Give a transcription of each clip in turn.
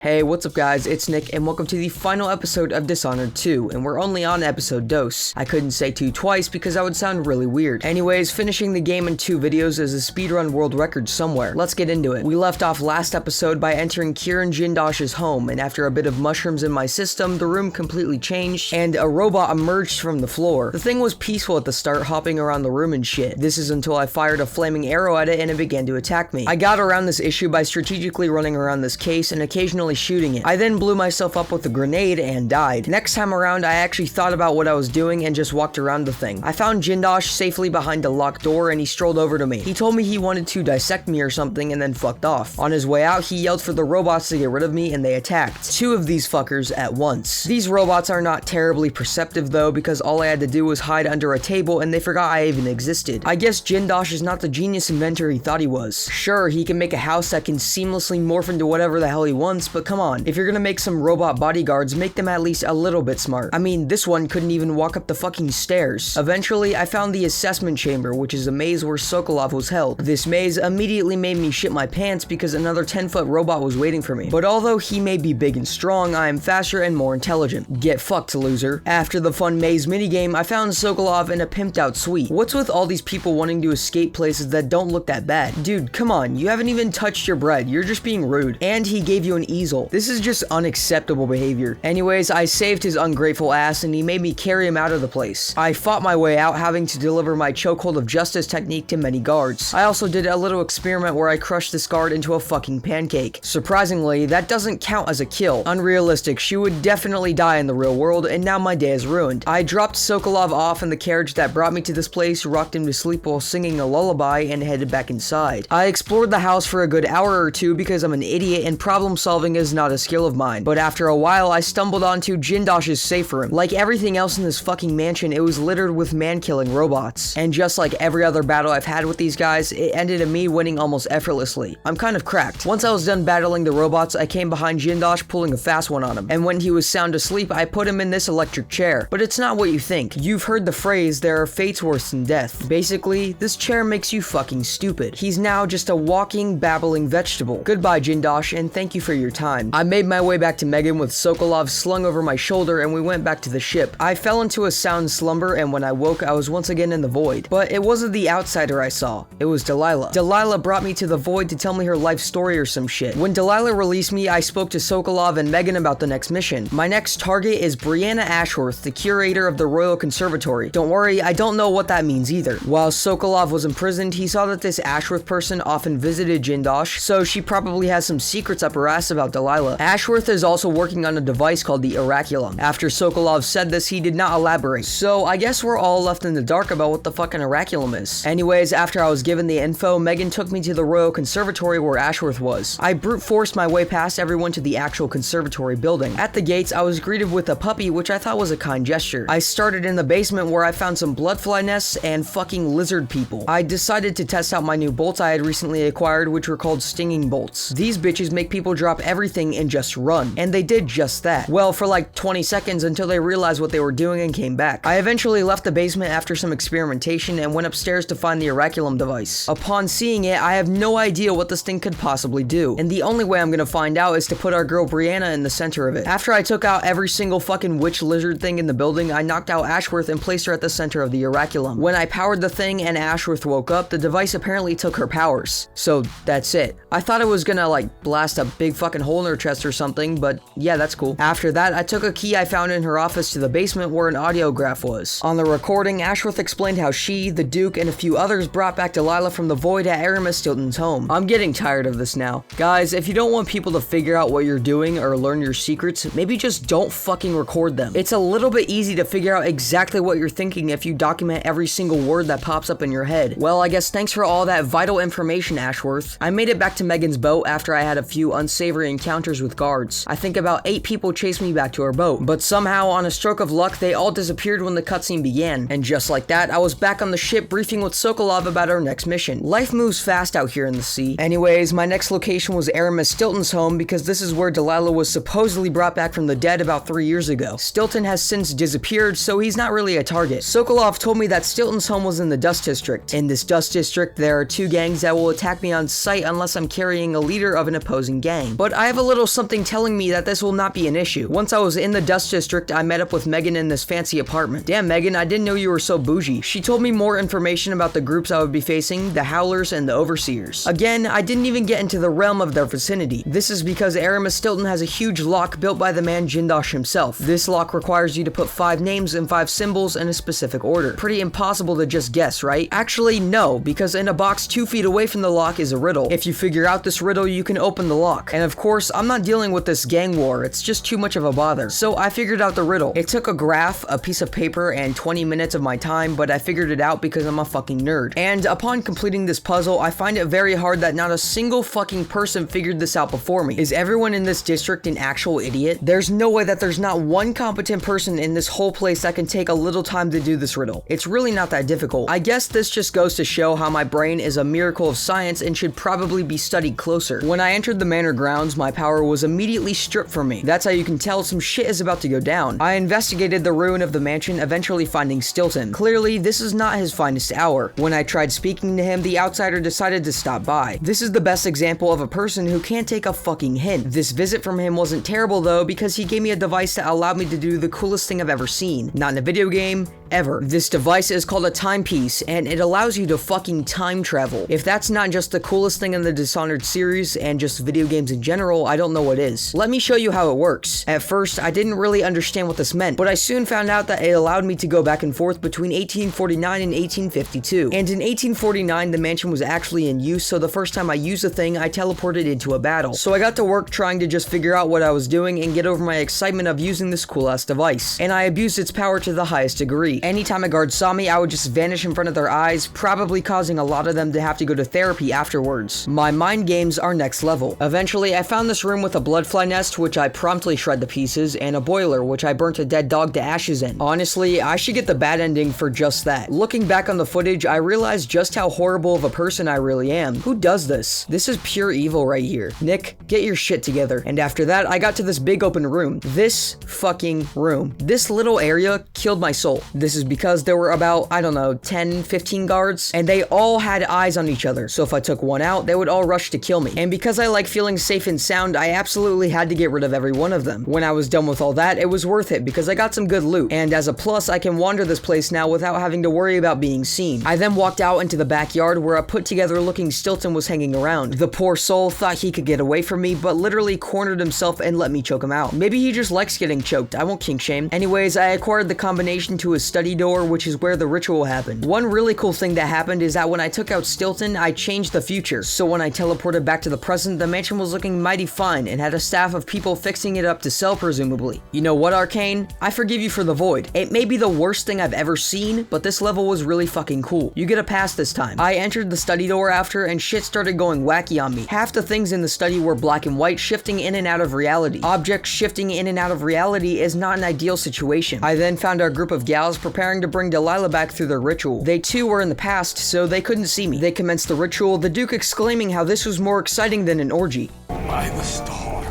Hey, what's up guys, it's Nick, and welcome to the final episode of Dishonored 2, and we're only on episode dos. I couldn't say 2 twice because that would sound really weird. Anyways, finishing the game in 2 videos is a speedrun world record somewhere. Let's get into it. We left off last episode by entering Kieran Jindosh's home, and after a bit of mushrooms in my system, the room completely changed, and a robot emerged from the floor. The thing was peaceful at the start, hopping around the room and shit. This is until I fired a flaming arrow at it and it began to attack me. I got around this issue by strategically running around this case and occasionally shooting it. I then blew myself up with a grenade and died. Next time around, I actually thought about what I was doing and just walked around the thing. I found Jindosh safely behind a locked door and he strolled over to me. He told me he wanted to dissect me or something and then fucked off. On his way out, he yelled for the robots to get rid of me and they attacked. 2 of these fuckers at once. These robots are not terribly perceptive though, because all I had to do was hide under a table and they forgot I even existed. I guess Jindosh is not the genius inventor he thought he was. Sure, he can make a house that can seamlessly morph into whatever the hell he wants, but come on. If you're gonna make some robot bodyguards, make them at least a little bit smart. I mean, this one couldn't even walk up the fucking stairs. Eventually, I found the assessment chamber, which is a maze where Sokolov was held. This maze immediately made me shit my pants because another 10-foot robot was waiting for me. But although he may be big and strong, I am faster and more intelligent. Get fucked, loser. After the fun maze minigame, I found Sokolov in a pimped out suite. What's with all these people wanting to escape places that don't look that bad? Dude, come on, you haven't even touched your bread, you're just being rude. And he gave you an easel. This is just unacceptable behavior. Anyways, I saved his ungrateful ass and he made me carry him out of the place. I fought my way out, having to deliver my chokehold of justice technique to many guards. I also did a little experiment where I crushed this guard into a fucking pancake. Surprisingly, that doesn't count as a kill. Unrealistic, she would definitely die in the real world, and now my day is ruined. I dropped Sokolov off in the carriage that brought me to this place, rocked him to sleep while singing a lullaby, and headed back inside. I explored the house for a good hour or 2 because I'm an idiot and problem solving is not a skill of mine, but after a while I stumbled onto Jindosh's safe room. Like everything else in this fucking mansion, it was littered with man-killing robots. And just like every other battle I've had with these guys, it ended in me winning almost effortlessly. I'm kind of cracked. Once I was done battling the robots, I came behind Jindosh pulling a fast one on him, and when he was sound asleep, I put him in this electric chair. But it's not what you think. You've heard the phrase, there are fates worse than death. Basically, this chair makes you fucking stupid. He's now just a walking, babbling vegetable. Goodbye, Jindosh, and thank you for your time. I made my way back to Megan with Sokolov slung over my shoulder and we went back to the ship. I fell into a sound slumber and when I woke I was once again in the void. But it wasn't the outsider I saw, it was Delilah. Delilah brought me to the void to tell me her life story or some shit. When Delilah released me, I spoke to Sokolov and Megan about the next mission. My next target is Brianna Ashworth, the curator of the Royal Conservatory. Don't worry, I don't know what that means either. While Sokolov was imprisoned, he saw that this Ashworth person often visited Jindosh, so she probably has some secrets up her ass about Delilah. Ashworth is also working on a device called the Oraculum. After Sokolov said this, he did not elaborate. So I guess we're all left in the dark about what the fucking Oraculum is. Anyways, after I was given the info, Megan took me to the Royal Conservatory where Ashworth was. I brute forced my way past everyone to the actual conservatory building. At the gates, I was greeted with a puppy, which I thought was a kind gesture. I started in the basement where I found some bloodfly nests and fucking lizard people. I decided to test out my new bolts I had recently acquired, which were called stinging bolts. These bitches make people drop everything and just run. And they did just that. Well, for like 20 seconds until they realized what they were doing and came back. I eventually left the basement after some experimentation and went upstairs to find the Oraculum device. Upon seeing it, I have no idea what this thing could possibly do. And the only way I'm gonna find out is to put our girl Brianna in the center of it. After I took out every single fucking witch lizard thing in the building, I knocked out Ashworth and placed her at the center of the Oraculum. When I powered the thing and Ashworth woke up, the device apparently took her powers. So that's it. I thought it was gonna like blast a big fucking hole in her chest or something, but yeah, that's cool. After that, I took a key I found in her office to the basement where an audiograph was. On the recording, Ashworth explained how she, the Duke, and a few others brought back Delilah from the void at Aramis Stilton's home. I'm getting tired of this now. Guys, if you don't want people to figure out what you're doing or learn your secrets, maybe just don't fucking record them. It's a little bit easy to figure out exactly what you're thinking if you document every single word that pops up in your head. Well, I guess thanks for all that vital information, Ashworth. I made it back to Megan's boat after I had a few unsavory encounters with guards. I think about 8 people chased me back to our boat, but somehow, on a stroke of luck, they all disappeared when the cutscene began. And just like that, I was back on the ship briefing with Sokolov about our next mission. Life moves fast out here in the sea. Anyways, my next location was Aramis Stilton's home because this is where Delilah was supposedly brought back from the dead about 3 years ago. Stilton has since disappeared, so he's not really a target. Sokolov told me that Stilton's home was in the Dust District. In this Dust District, there are 2 gangs that will attack me on sight unless I'm carrying a leader of an opposing gang. But I have a little something telling me that this will not be an issue. Once I was in the Dust District, I met up with Megan in this fancy apartment. Damn, Megan, I didn't know you were so bougie. She told me more information about the groups I would be facing, the Howlers and the Overseers. Again, I didn't even get into the realm of their vicinity. This is because Aramis Stilton has a huge lock built by the man Jindosh himself. This lock requires you to put 5 names and 5 symbols in a specific order. Pretty impossible to just guess, right? Actually, no, because in a box 2 feet away from the lock is a riddle. If you figure out this riddle, you can open the lock. And of course, I'm not dealing with this gang war. It's just too much of a bother. So I figured out the riddle. It took a graph, a piece of paper, and 20 minutes of my time, but I figured it out because I'm a fucking nerd. And upon completing this puzzle, I find it very hard that not a single fucking person figured this out before me. Is everyone in this district an actual idiot? There's no way that there's not one competent person in this whole place that can take a little time to do this riddle. It's really not that difficult. I guess this just goes to show how my brain is a miracle of science and should probably be studied closer. When I entered the manor grounds, my power was immediately stripped from me. That's how you can tell some shit is about to go down. I investigated the ruin of the mansion, eventually finding Stilton. Clearly, this is not his finest hour. When I tried speaking to him, the outsider decided to stop by. This is the best example of a person who can't take a fucking hint. This visit from him wasn't terrible though, because he gave me a device that allowed me to do the coolest thing I've ever seen. Not in a video game, ever. This device is called a timepiece, and it allows you to fucking time travel. If that's not just the coolest thing in the Dishonored series and just video games in general, I don't know what is. Let me show you how it works. At first, I didn't really understand what this meant, but I soon found out that it allowed me to go back and forth between 1849 and 1852. And in 1849, the mansion was actually in use, so the first time I used the thing, I teleported into a battle. So I got to work trying to just figure out what I was doing and get over my excitement of using this cool-ass device. And I abused its power to the highest degree. Anytime a guard saw me, I would just vanish in front of their eyes, probably causing a lot of them to have to go to therapy afterwards. My mind games are next level. Eventually, I found this room with a bloodfly nest, which I promptly shred to pieces, and a boiler, which I burnt a dead dog to ashes in. Honestly, I should get the bad ending for just that. Looking back on the footage, I realized just how horrible of a person I really am. Who does this? This is pure evil right here. Nick, get your shit together. And after that, I got to this big open room. This fucking room. This little area killed my soul. This is because there were about, I don't know, 10, 15 guards, and they all had eyes on each other. So if I took one out, they would all rush to kill me. And because I like feeling safe and sound, I absolutely had to get rid of every one of them. When I was done with all that, it was worth it because I got some good loot. And as a plus, I can wander this place now without having to worry about being seen. I then walked out into the backyard where a put together looking Stilton was hanging around. The poor soul thought he could get away from me, but literally cornered himself and let me choke him out. Maybe he just likes getting choked. I won't kink shame. Anyways, I acquired the combination to his study door, which is where the ritual happened. One really cool thing that happened is that when I took out Stilton, I changed the future. So when I teleported back to the present, the mansion was looking mighty fine and had a staff of people fixing it up to sell, presumably. You know what, Arcane? I forgive you for the void. It may be the worst thing I've ever seen, but this level was really fucking cool. You get a pass this time. I entered the study door after, and shit started going wacky on me. Half the things in the study were black and white, shifting in and out of reality. Objects shifting in and out of reality is not an ideal situation. I then found our group of gals preparing to bring Delilah back through their ritual. They too were in the past, so they couldn't see me. They commenced the ritual, the Duke exclaiming how this was more exciting than an orgy. By the stars,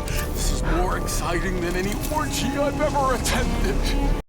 this is more exciting than any orgy I've ever attended.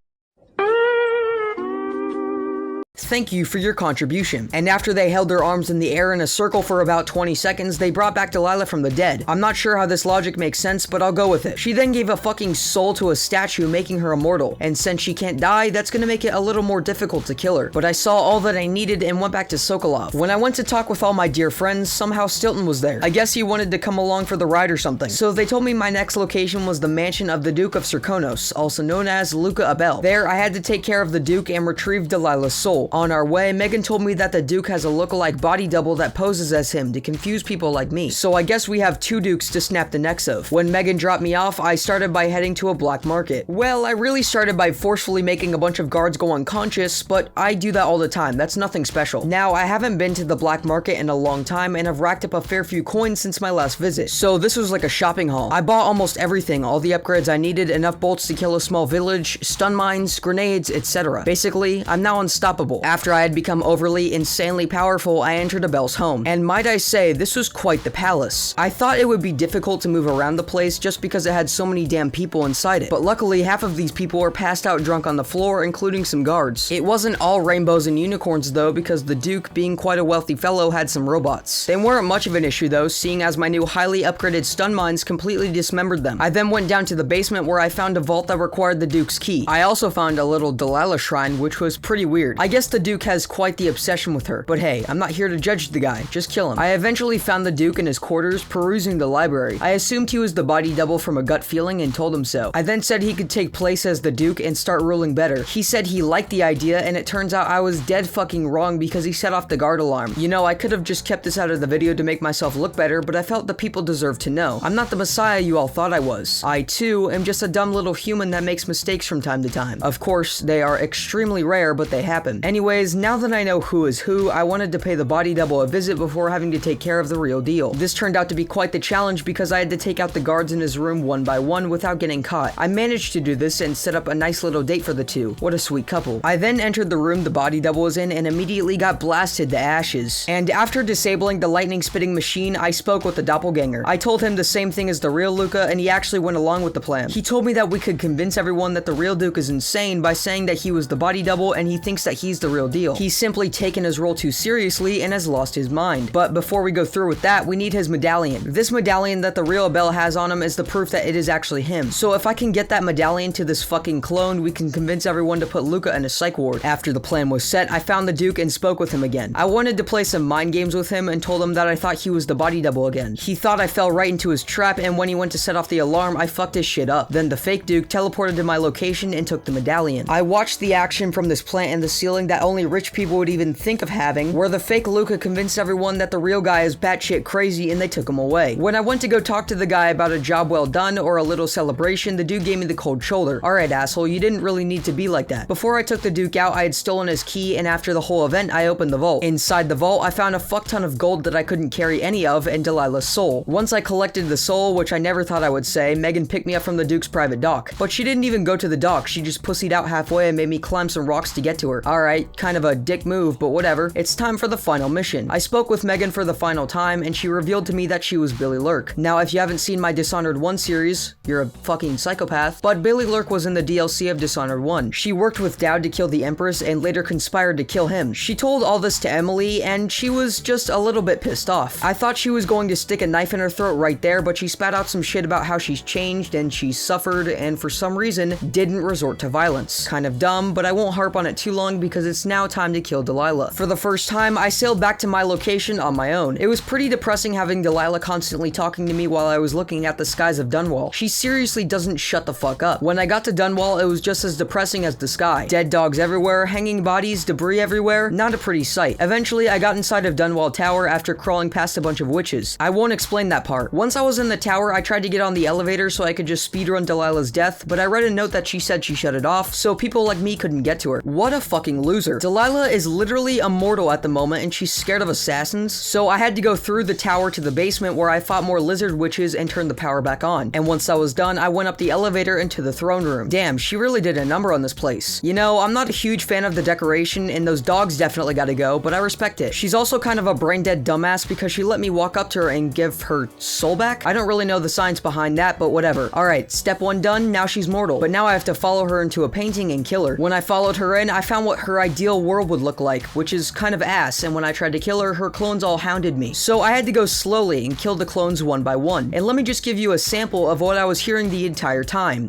Thank you for your contribution. And after they held their arms in the air in a circle for about 20 seconds, they brought back Delilah from the dead. I'm not sure how this logic makes sense, but I'll go with it. She then gave a fucking soul to a statue, making her immortal. And since she can't die, that's gonna make it a little more difficult to kill her. But I saw all that I needed and went back to Sokolov. When I went to talk with all my dear friends, somehow Stilton was there. I guess he wanted to come along for the ride or something. So they told me my next location was the mansion of the Duke of Serkonos, also known as Luca Abel. There, I had to take care of the Duke and retrieve Delilah's soul. On our way, Megan told me that the Duke has a lookalike body double that poses as him to confuse people like me. So I guess we have 2 Dukes to snap the necks of. When Megan dropped me off, I started by heading to a black market. Well, I really started by forcefully making a bunch of guards go unconscious, but I do that all the time. That's nothing special. Now, I haven't been to the black market in a long time and have racked up a fair few coins since my last visit. So this was like a shopping haul. I bought almost everything, all the upgrades I needed, enough bolts to kill a small village, stun mines, grenades, etc. Basically, I'm now unstoppable. After I had become overly, insanely powerful, I entered Abel's home. And might I say, this was quite the palace. I thought it would be difficult to move around the place just because it had so many damn people inside it. But luckily, half of these people were passed out drunk on the floor, including some guards. It wasn't all rainbows and unicorns though, because the Duke, being quite a wealthy fellow, had some robots. They weren't much of an issue though, seeing as my new highly upgraded stun mines completely dismembered them. I then went down to the basement where I found a vault that required the Duke's key. I also found a little Delilah shrine, which was pretty weird. I guess the Duke has quite the obsession with her, but hey, I'm not here to judge the guy, just kill him. I eventually found the Duke in his quarters, perusing the library. I assumed he was the body double from a gut feeling and told him so. I then said he could take place as the Duke and start ruling better. He said he liked the idea, and it turns out I was dead fucking wrong because he set off the guard alarm. You know, I could have just kept this out of the video to make myself look better, but I felt the people deserved to know. I'm not the messiah you all thought I was. I too am just a dumb little human that makes mistakes from time to time. Of course, they are extremely rare, but they happen. Anyways, now that I know who is who, I wanted to pay the body double a visit before having to take care of the real deal. This turned out to be quite the challenge because I had to take out the guards in his room one by one without getting caught. I managed to do this and set up a nice little date for the two. What a sweet couple. I then entered the room the body double was in and immediately got blasted to ashes. And after disabling the lightning spitting machine, I spoke with the doppelganger. I told him the same thing as the real Luca, and he actually went along with the plan. He told me that we could convince everyone that the real Duke is insane by saying that he was the body double and he thinks that he's the real deal. He's simply taken his role too seriously and has lost his mind. But before we go through with that, we need his medallion. This medallion that the real Abel has on him is the proof that it is actually him. So if I can get that medallion to this fucking clone, we can convince everyone to put Luca in a psych ward. After the plan was set, I found the Duke and spoke with him again. I wanted to play some mind games with him and told him that I thought he was the body double again. He thought I fell right into his trap, and when he went to set off the alarm, I fucked his shit up. Then the fake Duke teleported to my location and took the medallion. I watched the action from this plant in the ceiling that only rich people would even think of having, where the fake Luca convinced everyone that the real guy is batshit crazy and they took him away. When I went to go talk to the guy about a job well done or a little celebration, the dude gave me the cold shoulder. Alright asshole, you didn't really need to be like that. Before I took the Duke out, I had stolen his key, and after the whole event, I opened the vault. Inside the vault, I found a fuck ton of gold that I couldn't carry any of, and Delilah's soul. Once I collected the soul, which I never thought I would say, Megan picked me up from the Duke's private dock. But she didn't even go to the dock, she just pussied out halfway and made me climb some rocks to get to her. Alright, kind of a dick move, but whatever. It's time for the final mission. I spoke with Megan for the final time, and she revealed to me that she was Billy Lurk. Now, if you haven't seen my Dishonored 1 series, you're a fucking psychopath, but Billy Lurk was in the DLC of Dishonored 1. She worked with Dowd to kill the Empress and later conspired to kill him. She told all this to Emily, and she was just a little bit pissed off. I thought she was going to stick a knife in her throat right there, but she spat out some shit about how she's changed and she's suffered, and for some reason, didn't resort to violence. Kind of dumb, but I won't harp on it too long because it's now time to kill Delilah. For the first time, I sailed back to my location on my own. It was pretty depressing having Delilah constantly talking to me while I was looking at the skies of Dunwall. She seriously doesn't shut the fuck up. When I got to Dunwall, it was just as depressing as the sky. Dead dogs everywhere, hanging bodies, debris everywhere, not a pretty sight. Eventually, I got inside of Dunwall Tower after crawling past a bunch of witches. I won't explain that part. Once I was in the tower, I tried to get on the elevator so I could just speedrun Delilah's death, but I read a note that she said she shut it off, so people like me couldn't get to her. What a fucking loser. Delilah is literally immortal at the moment, and she's scared of assassins, so I had to go through the tower to the basement where I fought more lizard witches and turned the power back on. And once I was done, I went up the elevator into the throne room. Damn, she really did a number on this place. You know, I'm not a huge fan of the decoration, and those dogs definitely gotta go, but I respect it. She's also kind of a brain-dead dumbass because she let me walk up to her and give her soul back. I don't really know the science behind that, but whatever. Alright, step 1 done, now she's mortal. But now I have to follow her into a painting and kill her. When I followed her in, I found what her ideal world would look like, which is kind of ass, and when I tried to kill her, her clones all hounded me. So I had to go slowly and kill the clones one by one. And let me just give you a sample of what I was hearing the entire time.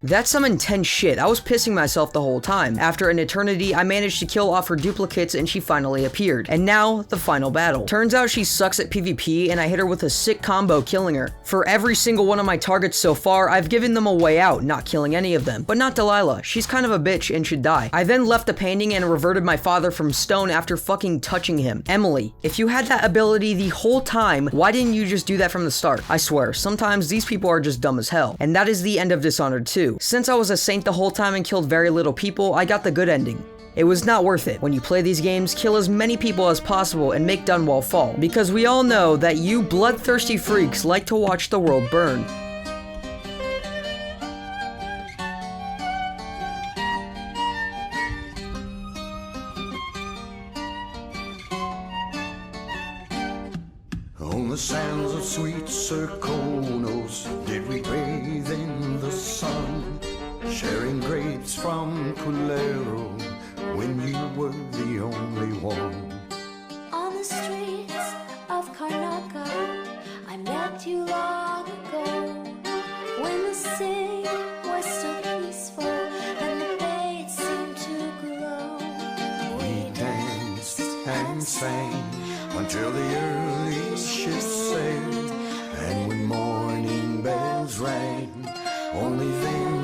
That's some intense shit. I was pissing myself the whole time. After an eternity, I managed to kill off her duplicates and she finally appeared. And now, the final battle. Turns out she sucks at PvP and I hit her with a sick combo killing her. For every single one of my targets so far, I've given them a way out, not killing any of them. But not Delilah. She's kind of a bitch and should die. I then left the painting and reverted my father from stone after fucking touching him. Emily, if you had that ability the whole time, why didn't you just do that from the start? I swear, sometimes these people are just dumb as hell. And that is the end of Dishonored 2. Since I was a saint the whole time and killed very little people, I got the good ending. It was not worth it. When you play these games, kill as many people as possible and make Dunwall fall, because we all know that you bloodthirsty freaks like to watch the world burn. On the sands of sweet Serkonos did we bathe in the sun, sharing grapes from Culero when you were the only one. On the streets of Karnaka, I met you long ago, when the sea was so peaceful and the bay seemed to glow. We danced and sang until the early ships sailed, and when morning bells rang, only then